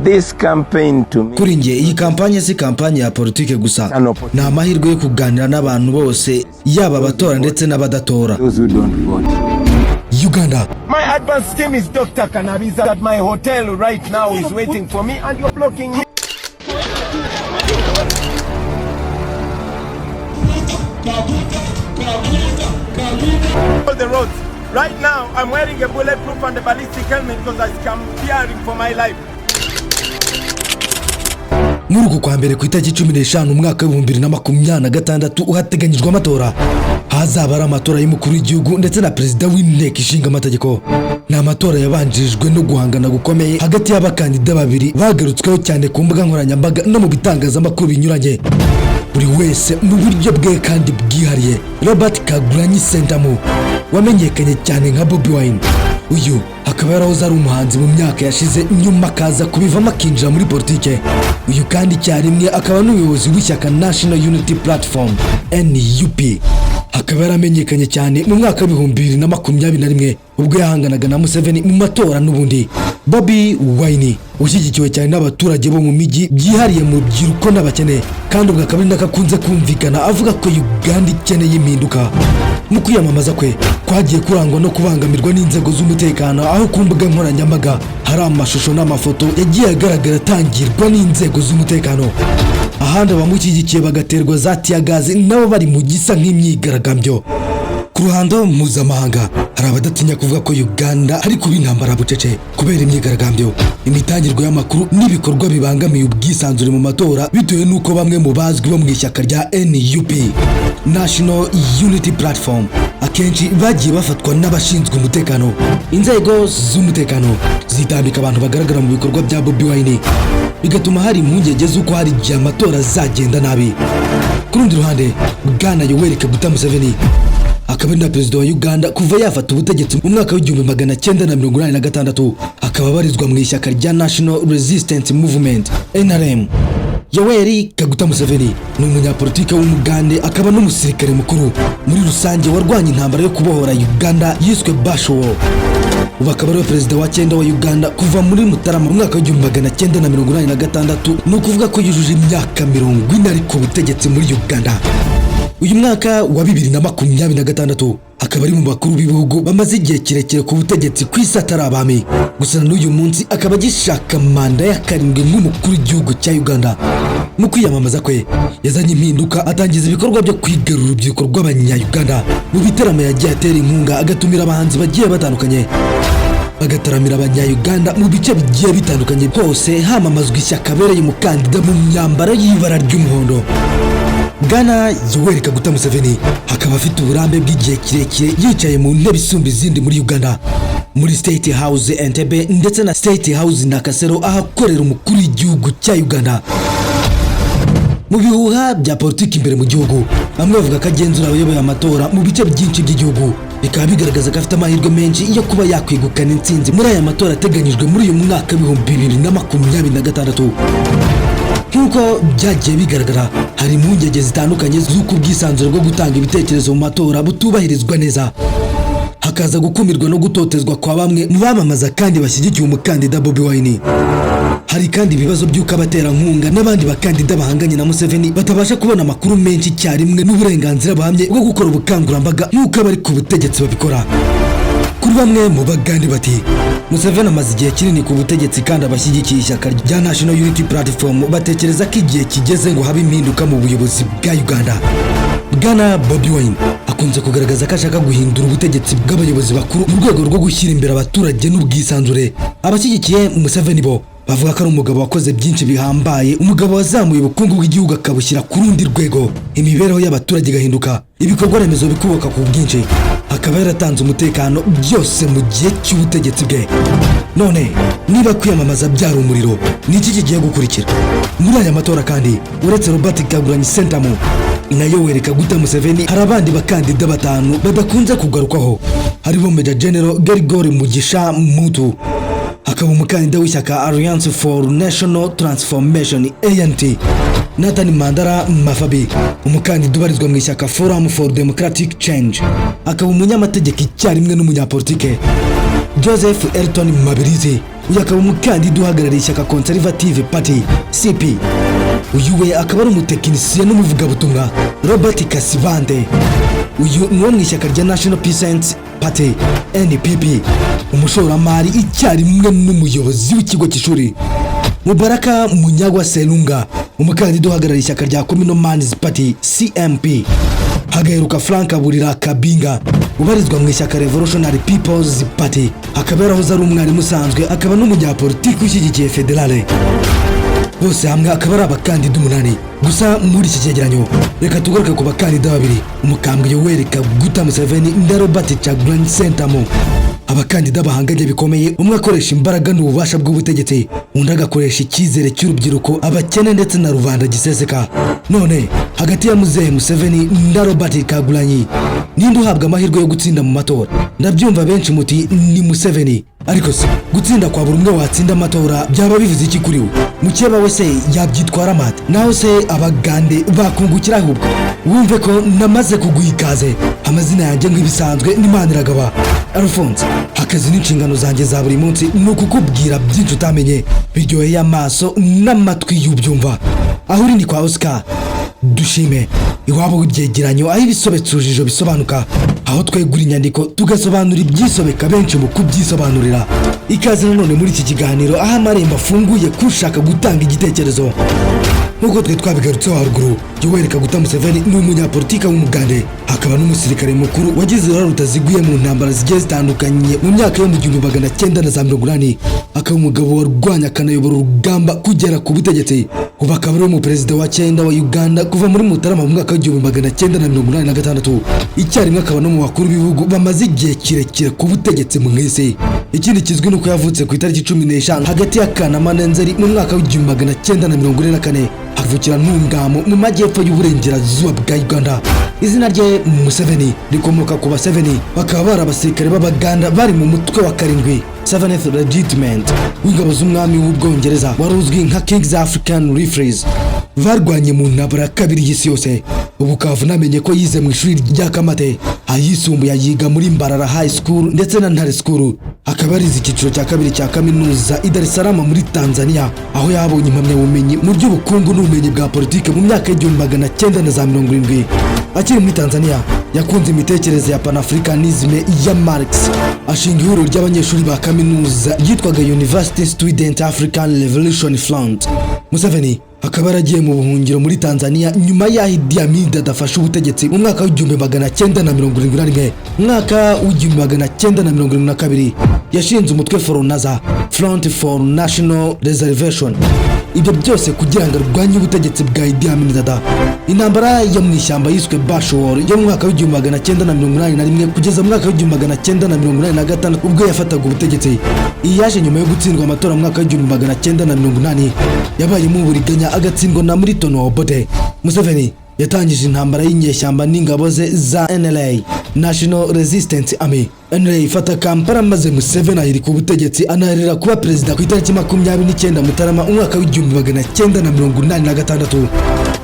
This campaign to me, kuri nge iyi kampanye si kampanye ya politike gusa, ni amahirwe yo kuganira n'abantu bose, yaba abatora ndetse n'abadatora. those who don't vote. Uganda. My advance team is Dr. Cannabis at my hotel right now is waiting for me and you're blocking me. All the roads. Right now, I'm wearing a bulletproof and a ballistic helmet because I'm fearing for my life. Muri uku kwa mbere ku itariki 15 umwaka wa 2026 uhateganyijwe amatora. Hazaba ari amatora y'umukuru w'igihugu ndetse na perezida w'inteko ishinga amategeko. Ni amatora yabanjirijwe no guhangana gukomeye hagati y'abakandida babiri bagarutsweho cyane ku mbuga nkoranyambaga no mu bitangazamakuru binyuranye. Buri wese mu buryo bwe kandi bwihariye. Robert Kyagulanyi Ssentamu wamenyekanye cyane nka Bobi Wine. Uyu akaba yarahoze ari umuhanzi mu myaka yashize, nyuma akaza kubivamo akinjira muri politike. Uyu kandi cyarimwe akaba n'umuyobozi w'ishyaka National Unity Platform NUP. Akaba yaramenyekanye cyane mu mwaka wa 2021 ubwo yahanganaga na Museveni mu matora n'ubundi. Bobi Wine ushyigikiwe cyane n'abaturage bo mu mijyi byihariye mu rubyiruko n'abakene, kandi ubwo akaba nakakunze kumvikana avuga ko Uganda ikeneye impinduka. Mu kwiyamamaza kwe kwagiye kurangwa no kubangamirwa n'inzego z'umutekano, aho ku mbuga nkoranyambaga hari amashusho n'amafoto yagiye agaragara atangirwa n'inzego z'umutekano. Ahandi abamushyigikiye bagaterwa za tiyagazi nabo bari mu gisa nk'imyigaragambyo. Ku ruhando mpuzamahanga hari abadatinya kuvuga ko Uganda hari kuba intambara Bucece kubera imyigaragambyo, imitangirwa y'amakuru n'ibikorwa bibangamiye ubwisanzure mu matora, bitewe n'uko bamwe mu bazwi bo mu ishyaka rya NUP National Unity Platform akenshi bagiye bafatwa n'abashinzwe umutekano. Inzego z'umutekano zitambika abantu bagaragara mu bikorwa bya Bobi Wine, bigatuma hari impungenge z'uko hari igihe amatora azagenda nabi. Ku rundi ruhande, Bwana Yoweri Kaguta Museveni akaba ari na perezida wa Uganda kuva yafata ubutegetsi mu mwaka wa 1986, akaba abarizwa mu ishyaka rya National Resistance Movement NRM. Yoweri Kaguta Museveni ni umunyapolitike w'umugande, akaba n'umusirikare mukuru muri rusange warwanya intambara yo kubohora Uganda yiswe Basho. Ubu akaba ari perezida wa 9 wa Uganda kuva muri Mutarama mu mwaka wa 1986, ni ukuvuga ko yujuje imyaka 40 ari ku butegetsi muri Uganda. Uyu mwaka wa 2026 akaba ari mu bakuru b'ibihugu bamaze igihe kirekire ku butegetsi ku isi atari abami. Gusa n'uyu munsi akaba agishaka manda ya 7 nk'umukuru w'igihugu cya Uganda. Mu kwiyamamaza kwe yazanye impinduka, atangiza ibikorwa byo kwigarura urubyiruko rw'abanya-Uganda mu bitaramo yagiye atera inkunga, agatumira abahanzi bagiye batandukanye bagataramira abanya-Uganda mu bice bigiye bitandukanye. Hose hamamazwa ishyaka abereye umukandida mu myambaro y'ibara ry'umuhondo. Bwana Yoweri Kaguta Museveni akaba afite uburambe bw'igihe kirekire yicaye mu ntebe isumba izindi muri Uganda, muri State House Entebbe ndetse na State House Nakasero, ahakorera umukuru w'igihugu cya Uganda. Mu bihuha bya politiki imbere mu gihugu, bamwe bavuga ko agenzura abayoboye amatora mu bice byinshi by'igihugu, bikaba bigaragaza ko afite amahirwe menshi yo kuba yakwegukana intsinzi muri aya matora ateganyijwe muri uyu mwaka wa 2026. Nk'uko byagiye bigaragara, hari impungenge zitandukanye z'uko ubwisanzure bwo gutanga ibitekerezo mu matora butubahirizwa neza, hakaza gukumirwa no gutotezwa kwa bamwe mu bamamaza kandi bashyigikiye umukandida Bobi Wine. Hari kandi ibibazo by'uko abaterankunga n'abandi bakandida bahanganye na Museveni batabasha kubona amakuru menshi cyarimwe n'uburenganzira buhamye bwo gukora ubukangurambaga nk'uko abari ku butegetsi babikora. Kuri bamwe mu bagande bati Museveni amaze igihe kinini ku butegetsi kandi abashyigikiye ishyaka rya National Unity Platform batekereza ko igihe kigeze ngo habe impinduka mu buyobozi bwa Uganda. Bwana Bobi Wine akunze kugaragaza ko ashaka guhindura ubutegetsi bw'abayobozi bakuru mu rwego rwo gushyira imbere abaturage n'ubwisanzure. Abashyigikiye Museveni bo bavuga ko ari umugabo wakoze byinshi bihambaye, umugabo wazamuye ubukungu bw'igihugu akabushyira ku rundi rwego, imibereho y'abaturage igahinduka, ibikorwa remezo bikubaka ku bwinshi, akaba yaratanze umutekano byose mu gihe cy'ubutegetsi bwe. None niba kwiyamamaza byari umuriro, ni iki kigiye gukurikira muri aya matora? Kandi uretse Robert Kyagulanyi Ssentamu na Yoweri Kaguta Museveni, hari abandi bakandida 5 badakunze kugarukwaho. Haribo Major General Gerigori Mugisha Muntu, akaba umukandida w'ishyaka Alliance for National Transformation ANT, Nathan Mandara Mafabi, umukandida ubarizwa mu ishyaka Forum for Democratic Change, akaba umunyamategeko icyarimwe n'umunyapolitike Joseph Elton Mabirizi, uyu akaba umukandida uhagarariye ishyaka Conservative Party CP. Uyu we akaba ari umutekinisiye n'umuvugabutumwa Robert Kyagulanyi. Uyu ni wo mu ishyaka rya National Peasants Party NPP, umushoramari icyarimwe n'umuyobozi w'ikigo cy'ishuri. Mubaraka Munyagwa Selunga, umukandida uhagarariye ishyaka rya Communal Man's Party CMP. Hagaheruka Frank Burira Kabinga, ubarizwa mu ishyaka Revolutionary People's Party, akaba yarahoze ari umwarimu usanzwe akaba n'umunyapolitiki ushyigikiye federale. Bose hamwe akaba ari abakandida 8. Gusa muri iki cyegeranyo reka tugaruke ku bakandida babiri, umukambwe Yoweri Kaguta Museveni na Robert Kyagulanyi Ssentamu. Abakandida bahanganye bikomeye, umwe akoresha imbaraga n'ububasha bw'ubutegetsi, undi agakoresha icyizere cy'urubyiruko, abakene ndetse na rubanda giseseka. None hagati ya Muzehe Museveni na Robert Kyagulanyi, ninde uhabwa amahirwe yo gutsinda mu matora? Ndabyumva benshi muti ni Museveni, ariko se gutsinda kwa buri umwe watsinda amatora byaba bivuze iki kuri we? Mukeba we se yabyitwara mate? Naho se abagande bakungukira ahubwo? Wumve ko namaze kuguha ikaze. Amazina yanjye nk'ibisanzwe ni Maniragaba Alphonse. Akazi n'inshingano zanjye za buri munsi ni ukukubwira byinshi utamenye, biryoheye amaso n'amatwi y'ubyumva. Aho uri ni kwa Oscar Dushime, iwabo w'ibyegeranyo, aho ibisobetse urujijo bisobanuka, aho twegura inyandiko tugasobanura ibyisobeka benshi mu kubyisobanurira. Ikaze nanone muri iki kiganiro, aho amarembo afunguye kushaka gutanga igitekerezo. Nkuko twe twabigarutseho haruguru, Yoweri Kaguta Museveni ni umunyapolitika w'umugande, akaba n'umusirikare mukuru wagize uruhare rutaziguye mu ntambara zigiye zitandukanye mu myaka yo mu 1980. Akaba umugabo warwanya akanayobora urugamba kugera ku butegetsi. Ubu akaba ari umuperezida wa 9 wa Uganda kuva muri Mutarama mu mwaka wa 1986. Icyarimwe akaba no mu bakuru b'ibihugu bamaze igihe kirekire ku butegetsi mu isi. Ikindi kizwi nuko yavutse ku itariki 15 hagati ya Kanama na Nzeri mu mwaka wa 1944, avukira Ntungamo mu majyepfo y'uburengerazuba bwa Uganda. Izina rye Museveni rikomoka ku Baseveni, bakaba bari abasirikare b'Abaganda bari mu mutwe wa 7 7th Regiment w'ingabo z'umwami w'Ubwongereza wari uzwi nka King's African Rifles. Barwanye mu ntambara ya kabiri y'isi yose. Ubu kavu namenye ko yize mu ishuri rya Kamate, ayisumbuye yiga muri Mbarara High School ndetse na Ntare School. Akaba arize icyiciro cya kabiri cya kaminuza i Dar es Salaam muri Tanzania, aho yabonye impamyabumenyi mu by'ubukungu n'ubumenyi bwa politike mu myaka y'1970. Akiri muri Tanzania yakunze imitekerereze ya Pan-Africanisme ya Marx, ashinga ihuriro ry'abanyeshuri ba kaminuza yitwaga University Student African Revolution Front. Museveni akaba yaragiye mu buhungiro muri Tanzania nyuma y'aho Idi Amin adafashe ubutegetsi mu mwaka wa 1971. Mwaka wa 1972 yashinze umutwe Foronaza, Front for National Reservation. Ibyo byose kugira ngo arwanye ubutegetsi bwa Idi Amin Dada. Intambara yo mu ishyamba yiswe Bashor yo mu mwaka wa 1981 kugeza mu mwaka wa 1986 ubwo yafataga ubutegetsi. Iyi yaje nyuma yo gutsindwa amatora mu mwaka wa 1980, yabayemo uburiganya agatsindwa na muri Obote. Museveni yatangije intambara y'inyeshyamba n'ingabo ze za NLA, National Resistance Army. NLA ifata Kampala maze Museveni ahiri ku butegetsi anaherera kuba perezida ku itariki 29 Mutarama umwaka wa 1986.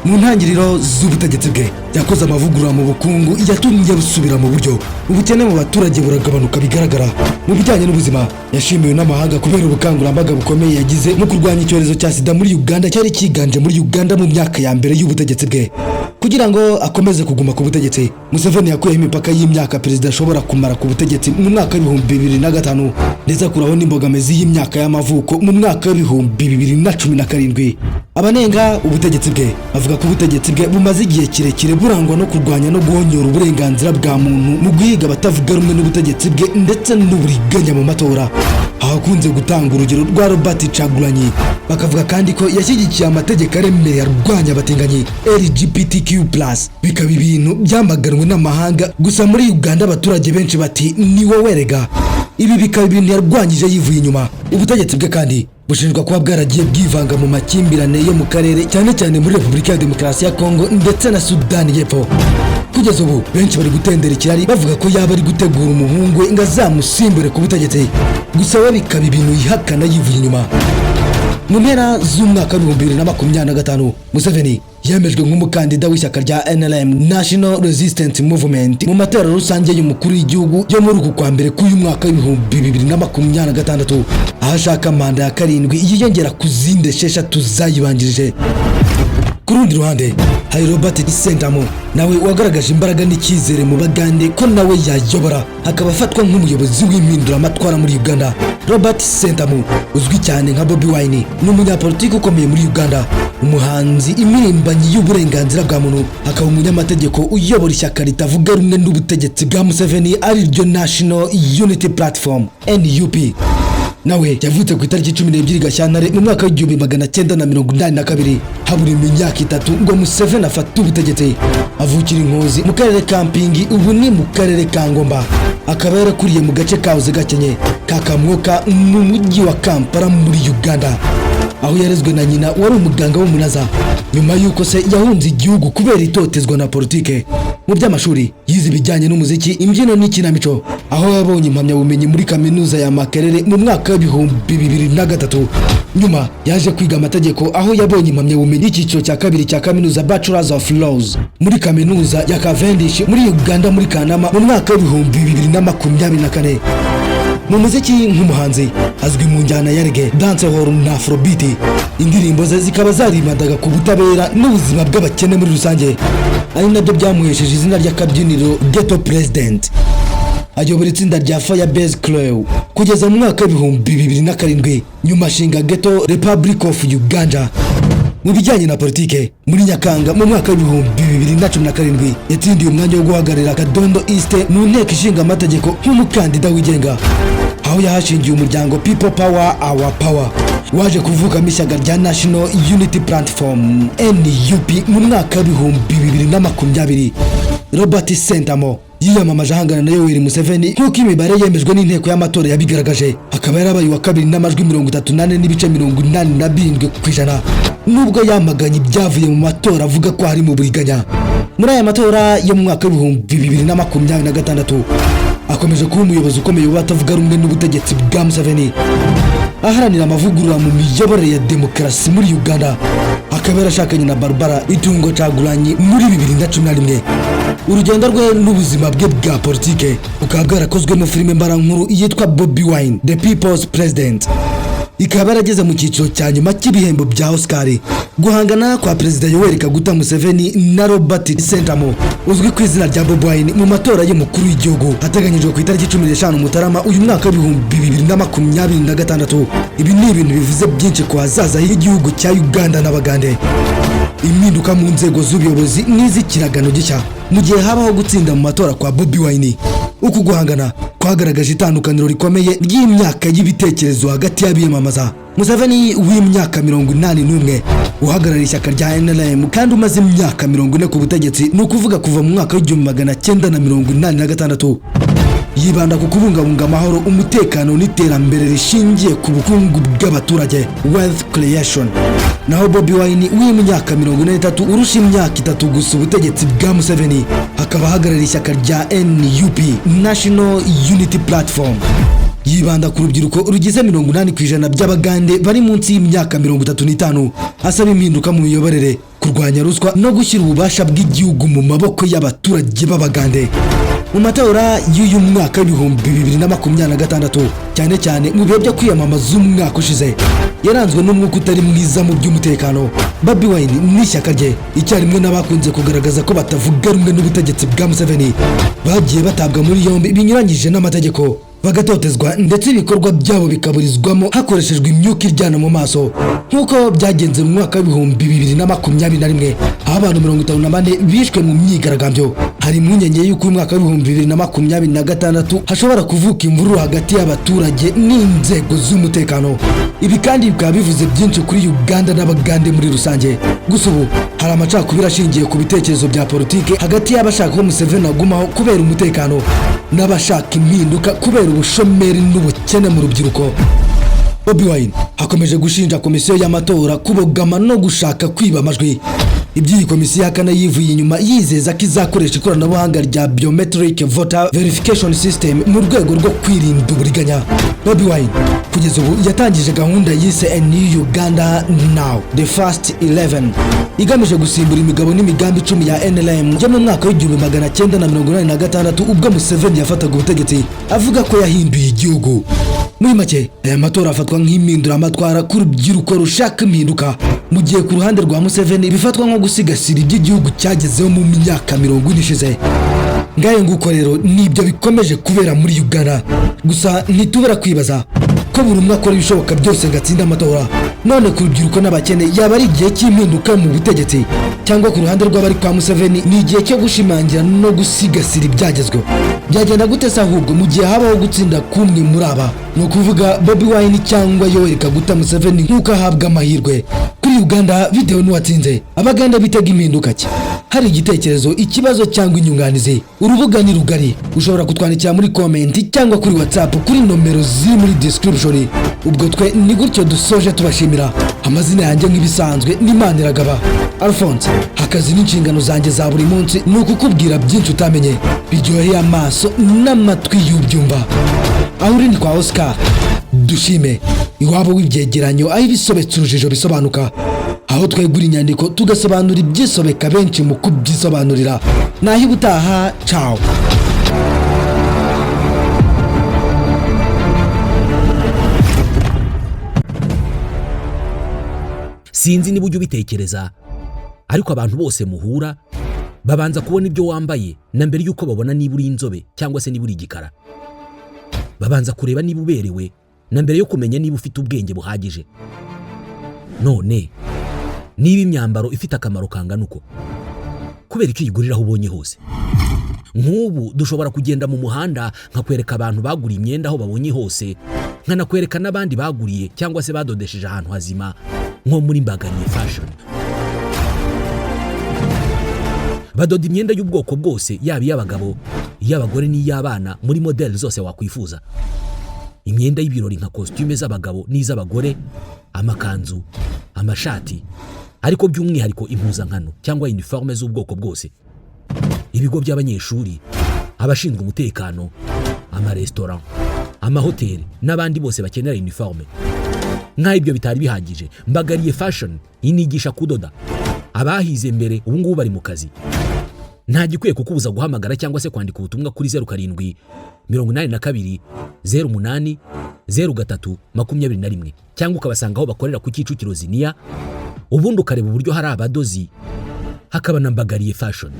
Mu ntangiriro z'ubutegetsi bwe yakoze amavugurura mu bukungu yatumye busubira mu buryo, ubukene mu baturage buragabanuka bigaragara. Mu bijyanye n'ubuzima yashimiwe n'amahanga kubera ubukangurambaga bukomeye yagize mu kurwanya icyorezo cya sida muri Uganda cyari kiganje muri Uganda mu myaka ya mbere y'ubutegetsi bwe. Kugira ngo akomeze kuguma ku butegetsi, Museveni yakuyeho imipaka y'imyaka perezida ashobora kumara ku butegetsi mu mwaka wa 2005 ndetse akuraho n'imbogamizi y'imyaka y'amavuko mu mwaka wa 2017. Abanenga ubutegetsi bwe bavuga ko ubutegetsi bwe bumaze igihe kirekire burangwa no kurwanya no guhonyora uburenganzira bwa muntu mu guhiga abatavuga rumwe n'ubutegetsi bwe ndetse n'uburiganya mu matora. Ahakunze gutanga urugero rwa Robert Kyagulanyi, bakavuga kandi ko yashyigikiye amategeko aremereye arwanya abatinganyi LGBTQ+. Bikaba ibintu byamaganwe n'amahanga, gusa muri Uganda abaturage benshi bati ni wowe rega. Ibi bikaba ibintu yarwanyije yivuye inyuma. Ubutegetsi bwe kandi bushinjwa kuba bwaragiye bwivanga mu makimbirane yo mu karere, cyane cyane muri Repubulika ya Demokarasi ya Kongo ndetse na Sudani y'Epfo. Kugeza ubu benshi bari gutendera ikirari bavuga ko yaba ari gutegura umuhungu we ngo azamusimbure ku butegetsi, gusa we bikaba ibintu yihakana yivuye inyuma. mu mpera z'umwaka wa 2025 Museveni yemejwe nk'umukandida w'ishyaka rya NRM National Resistance Movement mu matora rusange y'umukuru w'igihugu yo muri uku kwa mbere k'uyu mwaka wa 2026 ahashaka manda ya karindwi yiyongera ku zindi 6 zayibanjirije. Ku rundi ruhande hari Robert Ssentamu nawe wagaragaje imbaraga n'icyizere mu bagande ko nawe yayobora akaba afatwa nk'umuyobozi w'impinduramatwara muri Uganda. Robert Ssentamu uzwi cyane nka Bobi Wine ni umunyapolitiki ukomeye muri Uganda, umuhanzi, impirimbanyi y'uburenganzira bwa muntu, akaba umunyamategeko uyobora ishyaka ritavuga rumwe n'ubutegetsi bwa Museveni ari ryo National Unity Platform NUP. Nawe yavutse ku itariki 12 Gashyantare mu mwaka wa 1982 habura imyaka 3 ngo Museveni afate ubutegetsi. Avukira Inkozi mu karere ka Mpingi, ubu ni mu karere ka Ngomba, akaba yarakuriye mu gace kahoze gakenye kakamwoka mu mujyi wa Kampala muri Uganda, aho yarezwe na nyina wari umuganga w'umunaza. Nyuma y'uko se yahunze igihugu kubera itotezwa na politike, mu by'amashuri yize ibijyanye n'umuziki, imbyino n'ikinamico, aho yabonye impamyabumenyi muri kaminuza ya Makerere mu mwaka wa 2003. Nyuma yaje kwiga amategeko, aho yabonye impamyabumenyi y'icyiciro cya kabiri cya kaminuza Bachelors of Laws muri kaminuza ya Cavendish muri Uganda muri Kanama mu mwaka wa 2024. Mu muziki nk'umuhanzi azwi mu njyana ya reggae, dancehall na afrobeat. Indirimbo ze zikaba zarimadaga ku butabera n'ubuzima bw'abakene muri rusange, ari nabyo byamuhesheje izina ry'akabyiniro Ghetto President. Ayobora itsinda rya Firebase Crew kugeza mu mwaka wa 2007, nyuma ashinga Ghetto Republic of Uganda. Mu bijyanye na politike, muri Nyakanga mu mwaka wa 2017 yatsindiye umwanya wo guhagararira Kadondo East mu nteko ishinga amategeko nk'umukandida wigenga, aho yahashingiye umuryango People Power Our Power waje kuvukamo ishyaka rya National Unity Platform NUP mu mwaka wa 2020. Robert Ssentamu yiyamamaje ahangana na Yoweri Museveni nk'uko imibare yemejwe n'inteko y'amatora yabigaragaje, akaba yarabaye wa kabiri n'amajwi 38.87%, nubwo yamaganye ibyavuye mu matora avuga ko hari mu buriganya. Muri aya matora yo mu mwaka wa 2026 akomeje kuba umuyobozi ukomeye w'abatavuga rumwe n'ubutegetsi bwa Museveni, aharanira amavugurura mu miyoborere ya demokarasi muri Uganda. Akaba yarashakanye na Barbara Itungo Kyagulanyi muri 2011. Urugendo rwe n'ubuzima bwe bwa politike ukaba bwarakozwe mu filime mbarankuru yitwa Bobi Wine The People's President, ikaba yarageze mu cyiciro cya nyuma cy'ibihembo bya Oscar. Guhangana kwa Perezida Yoweri Kaguta Museveni na Robert Ssentamu uzwi ku izina rya Bobi Wine mu matora y'umukuru w'igihugu ateganyijwe ku itariki 15 Mutarama uyu mwaka wa 2026. Ibi ni ibintu bivuze byinshi ku hazaza h'igihugu cya Uganda n'abagande. Impinduka mu nzego z'ubuyobozi n'iz'ikiragano gishya mu gihe habaho gutsinda mu matora kwa Bobi Wine. Uku guhangana kwagaragaje itandukaniro rikomeye ry'imyaka y'ibitekerezo hagati y'abiyamamaza. Museveni w'imyaka 81 uhagarariye ishyaka rya NRM kandi umaze imyaka 40 ku butegetsi, ni ukuvuga kuva mu mwaka wa 1986, yibanda ku kubungabunga amahoro, umutekano n'iterambere rishingiye ku bukungu bw'abaturage wealth creation. Naho Bobi Wine w'imyaka 43 urusha imyaka 3 gusa ubutegetsi bwa Museveni, akaba ahagarariye ishyaka rya NUP National Unity Platform, yibanda ku rubyiruko rugize 80% by'abagande bari munsi y'imyaka 35, asaba impinduka mu miyoborere, kurwanya ruswa no gushyira ububasha bw'igihugu mu maboko y'abaturage b'abagande. Mu matora y'uyu mwaka wa 2026 cyane cyane mu bihe byo kwiyamamaza umwaka ushize yaranzwe n'umwuka utari mwiza mu by'umutekano. Bobi Wine n'ishyaka rye icyarimwe n'abakunze kugaragaza ko batavuga rumwe n'ubutegetsi bwa Museveni bagiye batabwa muri yombi binyuranyije n'amategeko, bagatotezwa ndetse ibikorwa byabo bikaburizwamo hakoreshejwe imyuka iryana mu maso, nk'uko byagenze mu mwaka wa 2021 aho abantu 54 bishwe mu myigaragambyo. Hari impungenge y'uko umwaka wa 2026 hashobora kuvuka imvururu hagati y'abaturage n'inzego z'umutekano. Ibi kandi bikaba bivuze byinshi kuri Uganda n'abagande muri rusange. Gusa ubu hari amacakubiri ashingiye ku bitekerezo bya politike hagati y'abashaka ko Museveni agumaho kubera umutekano n'abashaka impinduka kubera ubushomeri n'ubukene mu rubyiruko. Bobi Wine akomeje gushinja komisiyo y'amatora kubogama no gushaka kwiba amajwi. iby'iyi komisiyo yakana yivuye inyuma yizeza ko izakoresha ikoranabuhanga rya biometric voter verification system mu rwego rwo kwirinda uburiganya. Bobi Wine kugeza ubu yatangije gahunda yise A New Uganda Now the First 11 igamije gusimbura imigabo n'imigambi 10 ya NLM yo mu mwaka w'1986 ubwo Museveni yafataga ubutegetsi avuga ko yahinduye igihugu. Muri make aya matora afatwa nk'impindura amatwara ku rubyiruko rushaka impinduka, mu gihe ku ruhande rwa Museveni bifatwa nko gusigasira iby'igihugu cyagezeho mu myaka 40 ishize. Ngaye nguko rero nibyo bikomeje kubera muri Uganda. Gusa ntitubera kwibaza ko buri umwe akora ibishoboka byose ngatsinda amatora. None ku rubyiruko n'abakene yaba ari igihe cy'impinduka mu butegetsi, cyangwa ku ruhande rw'abari kwa Museveni ni igihe cyo gushimangira no gusigasira ibyagezweho? Byagenda gute se ahubwo mu gihe habaho gutsinda kumwe muri aba? Ni ukuvuga Bobi Wine cyangwa Yoweri Kaguta Museveni nk'uko ahabwa amahirwe. Kuri Uganda bitewe n'uwatsinze, abaganda bitega impinduka ki? Hari igitekerezo, ikibazo cyangwa inyunganizi. Urubuga ni rugari, ushobora kutwandikira muri comment cyangwa kuri WhatsApp kuri nomero ziri muri description. Ubwo twe ni gutyo dusoje tubashimira. Amazina yanjye nk'ibisanzwe ni Maniragaba Alphonse. Akazi n'inshingano zanjye za buri munsi ni ukukubwira byinshi utamenye biryoheye amaso n'amatwi y'ubyumva. Aho uri ni kwa Oscar dushime iwabo w'ibyegeranyo aho ibisobetse urujijo bisobanuka, aho twegura inyandiko tugasobanura ibyisobeka benshi mu kubyisobanurira. Naho ubutaha, ciao. Sinzi niba ujya ubitekereza, ariko abantu bose muhura babanza kubona ibyo wambaye na mbere yuko babona niba uri inzobe cyangwa se niba uri igikara. Babanza kureba niba uberewe na mbere yo kumenya niba ufite ubwenge buhagije. None niba imyambaro ifite akamaro kangana uko, kubera ko uyigurira aho ubonye hose? Nk'ubu dushobora kugenda mu muhanda nkakwereka abantu baguriye imyenda aho babonye hose, nkanakwereka n'abandi baguriye cyangwa se badodesheje ahantu hazima nko muri Mbagariye fashion. Badoda imyenda y'ubwoko bwose, yaba iy'abagabo, iy'abagore n'iy'abana, muri model zose wakwifuza. Imyenda y'ibirori nka costume z'abagabo n'iz'abagore, amakanzu, amashati, ariko by'umwihariko impuzankano cyangwa uniforme z'ubwoko bwose. Ibigo by'abanyeshuri, abashinzwe umutekano, amarestaurant, amahoteli n'abandi bose bakenera uniforme. Nk'ibyo bitari bihagije, Mbagariye fashion inigisha kudoda. Abahize mbere ubu ngubu bari mu kazi. Nta gikwiye kukubuza guhamagara cyangwa se kwandika ubutumwa kuri 0782080321 cyangwa ukabasanga aho bakorera ku Kicukiro Ziniya, ubundi ukareba uburyo hari abadozi hakaba na Mbagariye fashion.